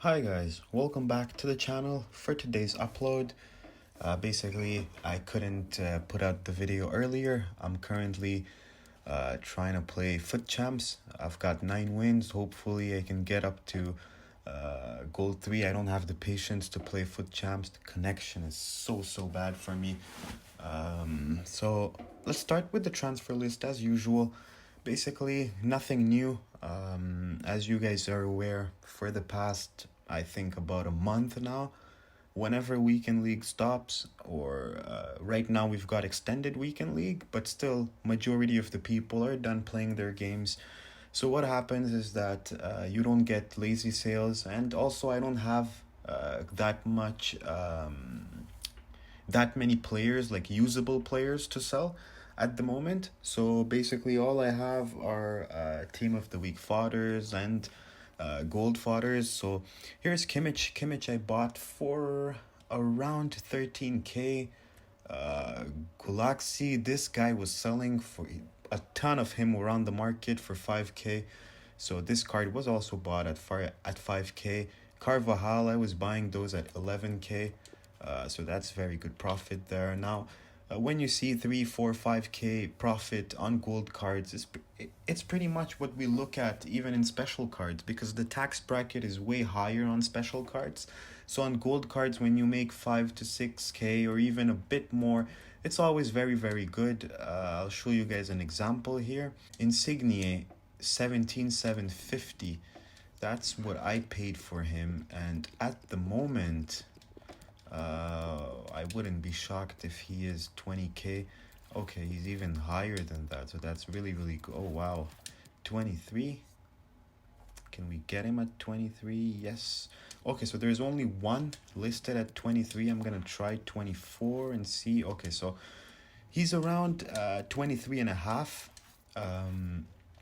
Hi guys, welcome back to the channel. For today's upload, basically I couldn't put out the video earlier. I'm currently trying to play Foot Champs. I've got 9 wins. Hopefully I can get up to Gold 3. I don't have the patience to play Foot Champs. The connection is so bad for me. So let's start with the transfer list as usual. Basically, nothing new. As you guys are aware, for the past, I think, about a month now, whenever Weekend League stops, or right now we've got extended Weekend League, but still, majority of the people are done playing their games. So what happens is that you don't get lazy sales, and also I don't have that many players, like usable players to sell at the moment. So basically all I have are team of the week fodders and gold fodders. So here's Kimmich I bought for around 13k. Gulaxi, this guy was selling for a ton of him around the market for 5k. So this card was also bought at 5k. Carvajal, I was buying those at 11k. So that's very good profit there. Now, when you see 3, 4, 5k profit on gold cards, it's pretty much what we look at even in special cards, because the tax bracket is way higher on special cards. So on gold cards, when you make 5 to 6k or even a bit more, it's always very good. I'll show you guys an example here. Insigne 17,750. That's what I paid for him, and at the moment I wouldn't be shocked if he is 20k. Okay, he's even higher than that, so that's really good. Oh wow, 23. Can we get him at 23? Yes. Okay, so there's only one listed at 23. I'm gonna try 24 and see. Okay, so he's around 23 and a half.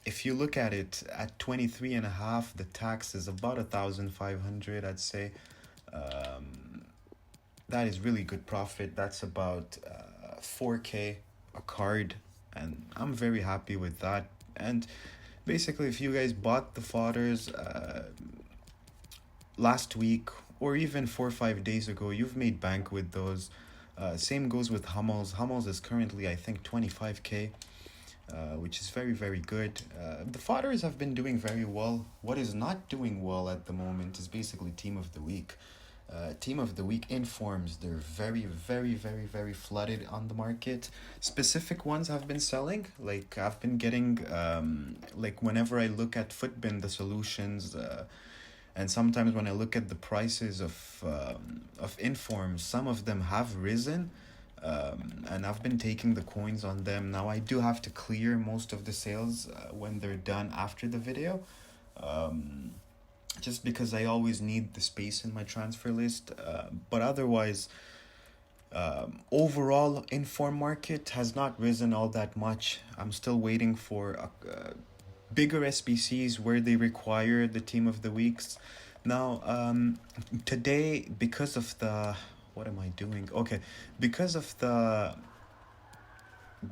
If you look at it at 23 and a half, the tax is about 1,500, I'd say. That is really good profit. That's about 4k a card, and I'm very happy with that. And basically, if you guys bought the fodders last week or even 4 or 5 days ago, you've made bank with those. Same goes with Hummels. Hummels is currently, I think, 25k. Which is very good. The fodders have been doing very well. What is not doing well at the moment is basically team of the week. Team of the week informs, they're very flooded on the market. Specific ones have been selling. Like I've been getting like whenever I look at Footbin, the solutions, and sometimes when I look at the prices of informs, some of them have risen. And I've been taking the coins on them. Now I do have to clear most of the sales when they're done after the video. Just because I always need the space in my transfer list. But otherwise, overall inform market has not risen all that much. I'm still waiting for bigger SBCs where they require the team of the weeks. Now, today, because of the... What am I doing? Okay, because of the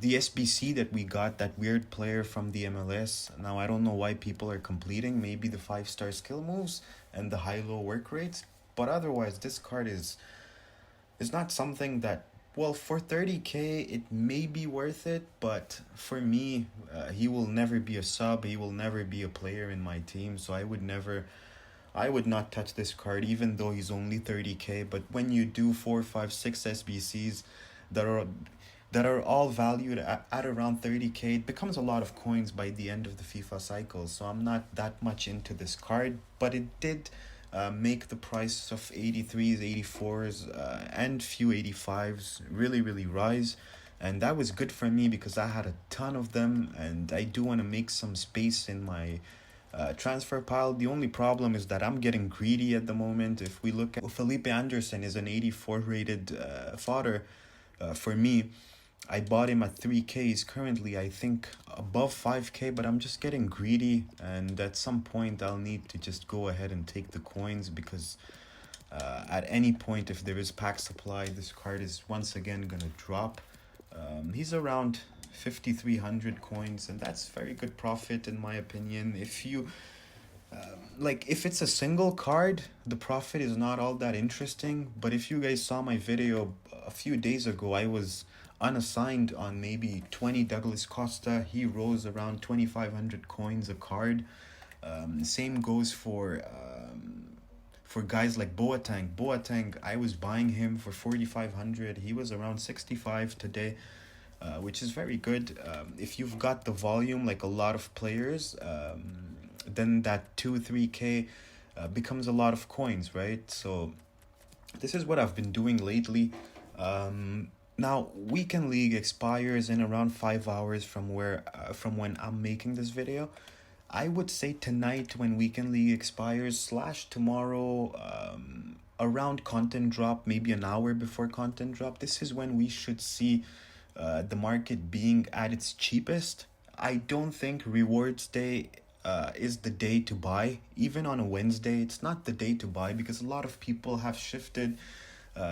SBC that we got, that weird player from the MLS. Now I don't know why people are completing. Maybe the 5-star skill moves and the high-low work rates. But otherwise, this card is not something that, well, for 30k it may be worth it, but for me, he will never be a sub. He will never be a player in my team. So I would not touch this card, even though he's only 30k. But when you do 4, 5, 6 SBCs that are all valued at around 30k, it becomes a lot of coins by the end of the FIFA cycle. So I'm not that much into this card, but it did make the price of 83s, 84s, and few 85s really rise. And that was good for me because I had a ton of them, and I do want to make some space in my transfer pile. The only problem is that I'm getting greedy at the moment. If we look at Felipe Anderson, is an 84 rated fodder. For me, I bought him at 3k. He's currently, I think, above 5k, but I'm just getting greedy, and at some point I'll need to just go ahead and take the coins, because at any point, if there is pack supply, this card is once again gonna drop. He's around 5,300 coins, and that's very good profit in my opinion. Like if it's a single card, the profit is not all that interesting. But if you guys saw my video a few days ago, I was unassigned on maybe 20 Douglas Costa. He rose around 2,500 coins a card. Same goes for guys like Boateng. Boateng, I was buying him for 4,500. He was around 65 today, which is very good. If you've got the volume like a lot of players, then that 2 3K becomes a lot of coins, right? So this is what I've been doing lately. Now weekend league expires in around 5 hours from when I'm making this video. I would say tonight when weekend league expires slash tomorrow, around content drop, maybe an hour before content drop. This is when we should see the market being at its cheapest. I don't think rewards day is the day to buy. Even on a Wednesday, it's not the day to buy because a lot of people have shifted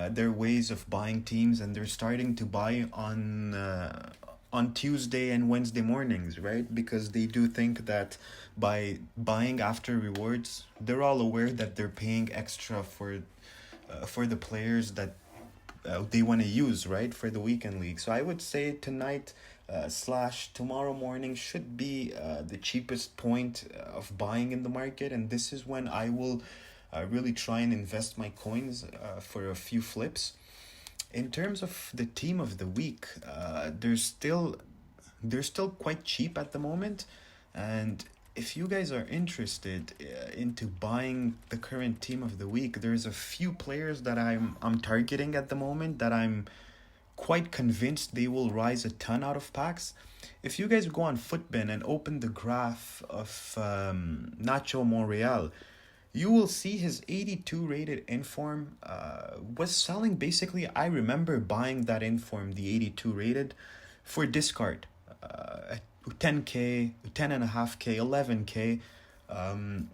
their ways of buying teams, and they're starting to buy on Tuesday and Wednesday mornings, right? Because they do think that by buying after rewards, they're all aware that they're paying extra for the players that they want to use, right, for the weekend league. So I would say tonight slash tomorrow morning should be the cheapest point of buying in the market, and this is when I will really try and invest my coins for a few flips. In terms of the team of the week, they're still quite cheap at the moment, and if you guys are interested into buying the current team of the week, there's a few players that I'm targeting at the moment that I'm quite convinced they will rise a ton out of packs. If you guys go on Footbin and open the graph of Nacho Monreal, you will see his 82 rated inform was selling. Basically, I remember buying that inform, the 82 rated, for discard. 10K, 10.5K, 11K.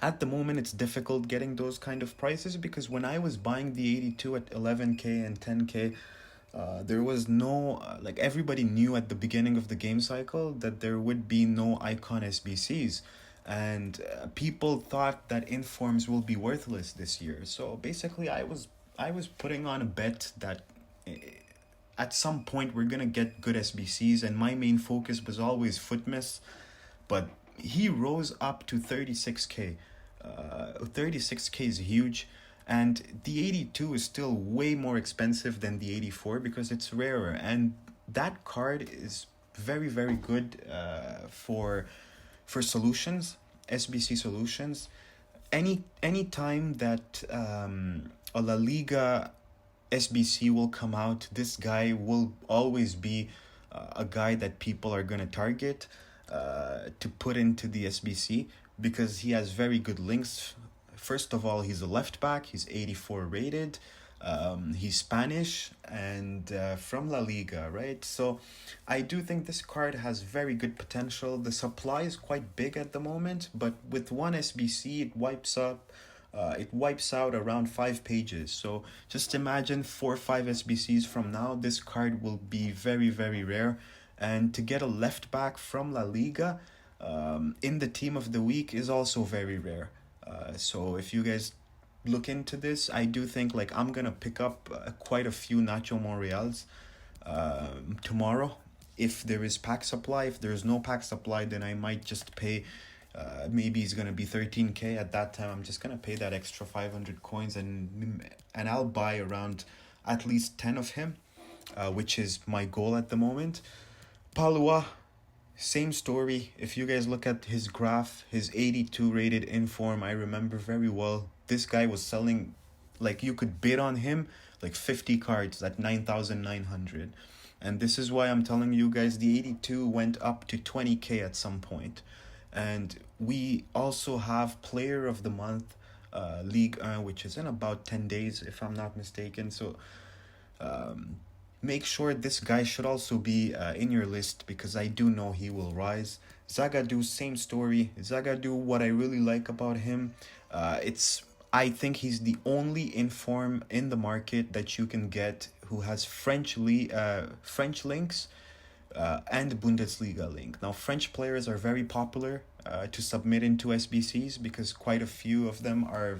At the moment, it's difficult getting those kind of prices because when I was buying the 82 at 11K and 10K, there was no, like everybody knew at the beginning of the game cycle that there would be no icon SBCs. And people thought that informs will be worthless this year. So basically, I was putting on a bet that at some point we're gonna get good SBCs, and my main focus was always Footmiss, but he rose up to 36K. 36K is huge, and the 82 is still way more expensive than the 84 because it's rarer, and that card is very very good for solutions, SBC solutions. Any time that a La Liga SBC will come out, this guy will always be a guy that people are going to target to put into the SBC because he has very good links. First of all, he's a left back, he's 84 rated, he's Spanish and from La Liga, right? So I do think this card has very good potential. The supply is quite big at the moment, but with one SBC, it wipes out around 5 pages. So just imagine 4 or 5 SBCs from now, this card will be very, very rare. And to get a left back from La Liga in the team of the week is also very rare. So if you guys look into this, I do think like I'm gonna pick up quite a few Nacho Monreals tomorrow. If there is pack supply, if there is no pack supply, then I might just pay. Maybe it's gonna be 13K at that time. I'm just gonna pay that extra 500 coins and I'll buy around at least 10 of him, which is my goal at the moment. Palua, same story. If you guys look at his graph, his 82 rated inform, I remember very well. This guy was selling, like you could bid on him like 50 cards at 9,900. And this is why I'm telling you guys the 82 went up to 20K at some point. And we also have Player of the Month, League 1, which is in about 10 days, if I'm not mistaken. So make sure this guy should also be in your list because I do know he will rise. Zagadou, same story. Zagadou, what I really like about him, I think he's the only inform in the market that you can get who has French links and Bundesliga link. Now, French players are very popular to submit into SBCs because quite a few of them are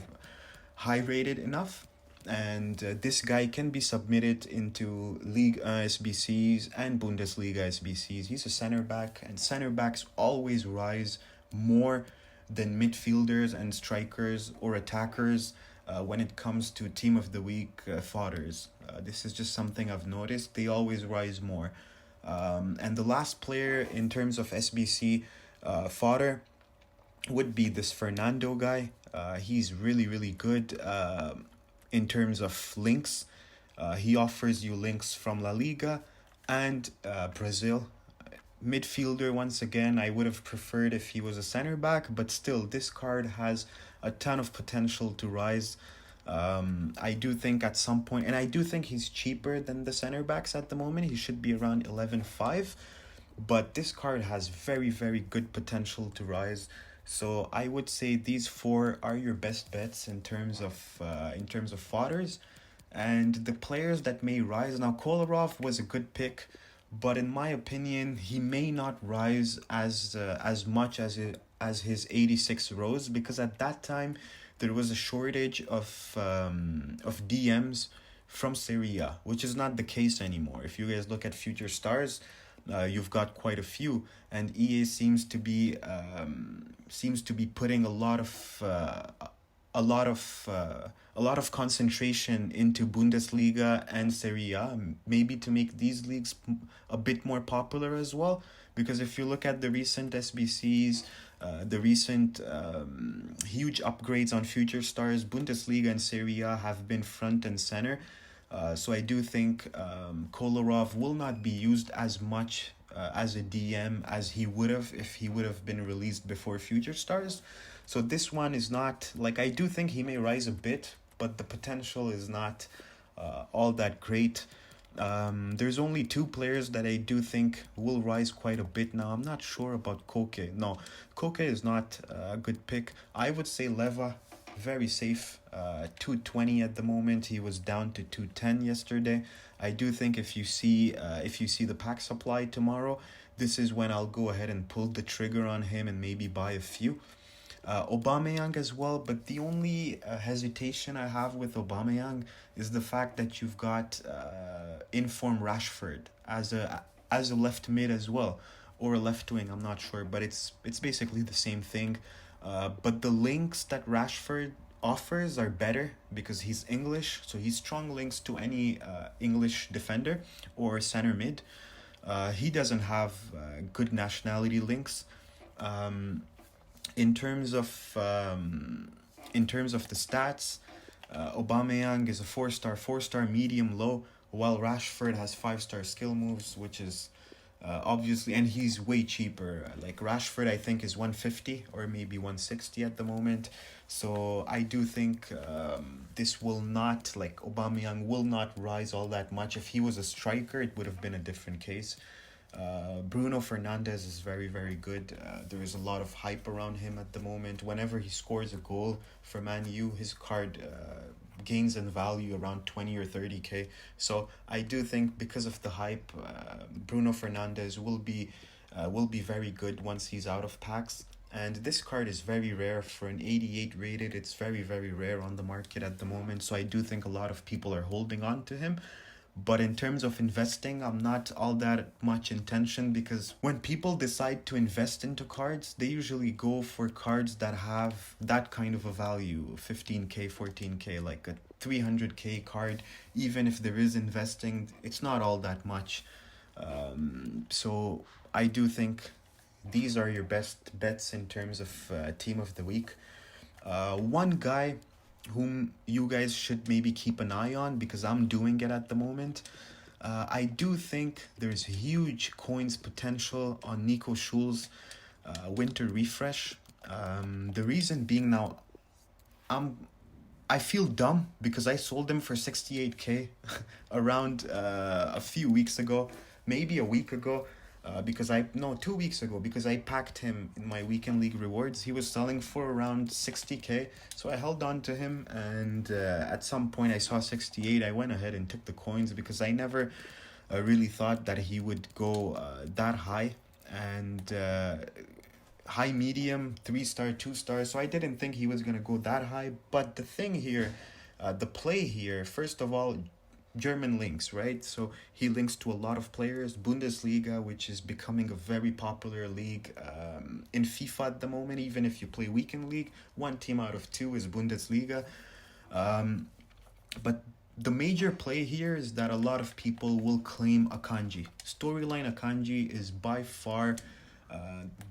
high rated enough. And this guy can be submitted into League SBCs and Bundesliga SBCs. He's a center back, and center backs always rise more than midfielders and strikers or attackers when it comes to team of the week fodders. This is just something I've noticed. They always rise more. And the last player in terms of SBC fodder would be this Fernando guy. He's really, really good in terms of links. He offers you links from La Liga and Brazil. Midfielder, once again, I would have preferred if he was a center back, but still, this card has a ton of potential to rise. I do think at some point, and I do think he's cheaper than the center backs at the moment. He should be around 11.5, but this card has very, very good potential to rise. So I would say these four are your best bets in terms of fodders, and the players that may rise. Now Kolarov was a good pick, but in my opinion, he may not rise as much as his 86 rose, because at that time there was a shortage of DMs from Serie A, which is not the case anymore. If you guys look at Future Stars, you've got quite a few, and EA seems to be putting a lot of concentration into Bundesliga and Serie A, maybe to make these leagues a bit more popular as well. Because if you look at the recent SBCs, the recent huge upgrades on Future Stars, Bundesliga and Serie A have been front and center. So I do think Kolarov will not be used as much as a DM as he would have if he would have been released before Future Stars. So this one is not, like, I do think he may rise a bit, but the potential is not all that great. There's only two players that I do think will rise quite a bit now. I'm not sure about Koke. No, Koke is not a good pick. I would say Leva, very safe. 220 at the moment. He was down to 210 yesterday. I do think if you see the pack supply tomorrow, this is when I'll go ahead and pull the trigger on him and maybe buy a few. Aubameyang as well, but the only hesitation I have with Aubameyang is the fact that you've got informed Rashford as a left mid as well, or a left wing. I'm not sure, but it's basically the same thing. But the links that Rashford offers are better because he's English, so he's strong links to any English defender or center mid. He doesn't have good nationality links. In terms of the stats, Aubameyang is a 4-star medium low, while Rashford has 5-star skill moves, which is obviously, and he's way cheaper. Like Rashford, I think is 150 or maybe 160 at the moment. So I do think this will not, like, Aubameyang will not rise all that much. If he was a striker, it would have been a different case. Bruno Fernandes is very, very good. There is a lot of hype around him at the moment. Whenever he scores a goal for Man U, his card gains in value around 20 or 30k. So I do think because of the hype, Bruno Fernandes will be very good once he's out of packs. And this card is very rare for an 88 rated. It's very, very rare on the market at the moment. So I do think a lot of people are holding on to him. But in terms of investing, I'm not all that much in tension, because when people decide to invest into cards, they usually go for cards that have that kind of a value, 15k, 14k, like a 300k card. Even if there is investing, it's not all that much. So I do think these are your best bets in terms of team of the week. One guy whom you guys should maybe keep an eye on, because I'm doing it at the moment. I do think there's huge coins potential on Nico Schul's winter refresh. The reason being, now I feel dumb because I sold him for 68k around a few weeks ago, maybe a week ago. 2 weeks ago, because I packed him in my weekend league rewards. He was selling for around 60k, so I held on to him, and at some point I saw 68. I went ahead and took the coins because I never really thought that he would go that high, and high medium, 3 star, 2 star. So I didn't think he was gonna go that high. But the thing here, the play here, first of all, German links, right? So he links to a lot of players. Bundesliga, which is becoming a very popular league in FIFA at the moment. Even if you play weekend league, one team out of two is Bundesliga. Um, but the major play here is that a lot of people will claim Akanji. Storyline Akanji is by far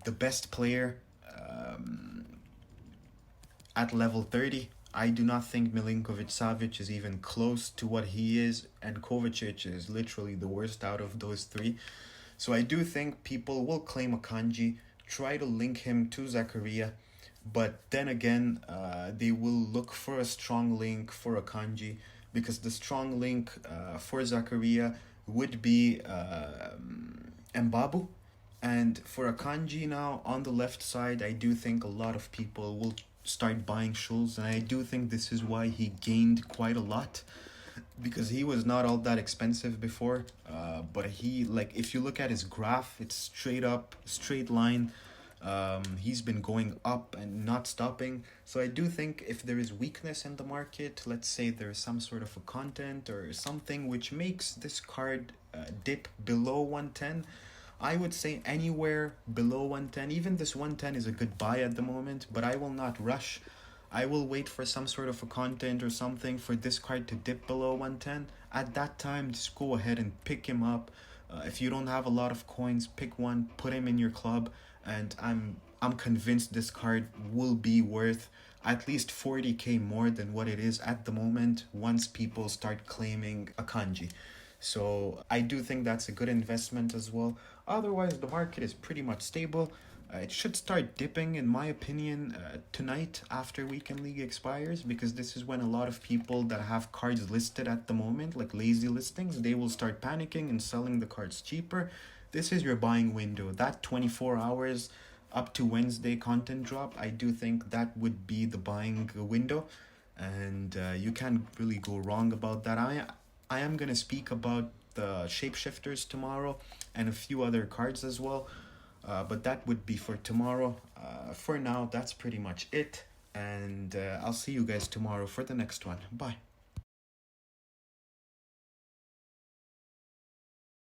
the best player at level 30. I do not think Milinkovic Savic is even close to what he is, and Kovacic is literally the worst out of those three. So I do think people will claim Akanji, try to link him to Zakaria, but then again, they will look for a strong link for Akanji, because the strong link for Zakaria would be Mbabu. And for Akanji now, on the left side, I do think a lot of people will start buying Schulz, and I do think this is why he gained quite a lot, because he was not all that expensive before. But he, like, if you look at his graph, it's straight up, straight line. He's been going up and not stopping. So I do think if there is weakness in the market, let's say there's some sort of a content or something which makes this card dip below 110, I would say anywhere below 110. Even this 110 is a good buy at the moment, but I will not rush. I will wait for some sort of a content or something for this card to dip below 110. At that time, just go ahead and pick him up. If you don't have a lot of coins, pick one, put him in your club, and I'm convinced this card will be worth at least 40k more than what it is at the moment once people start claiming Akanji. So I do think that's a good investment as well. Otherwise, the market is pretty much stable. It should start dipping, in my opinion, tonight after Weekend League expires, because this is when a lot of people that have cards listed at the moment, like lazy listings, they will start panicking and selling the cards cheaper. This is your buying window. That 24 hours up to Wednesday content drop, I do think that would be the buying window, and you can't really go wrong about that. I am going to speak about the shapeshifters tomorrow and a few other cards as well. But that would be for tomorrow. For now, that's pretty much it. And I'll see you guys tomorrow for the next one. Bye.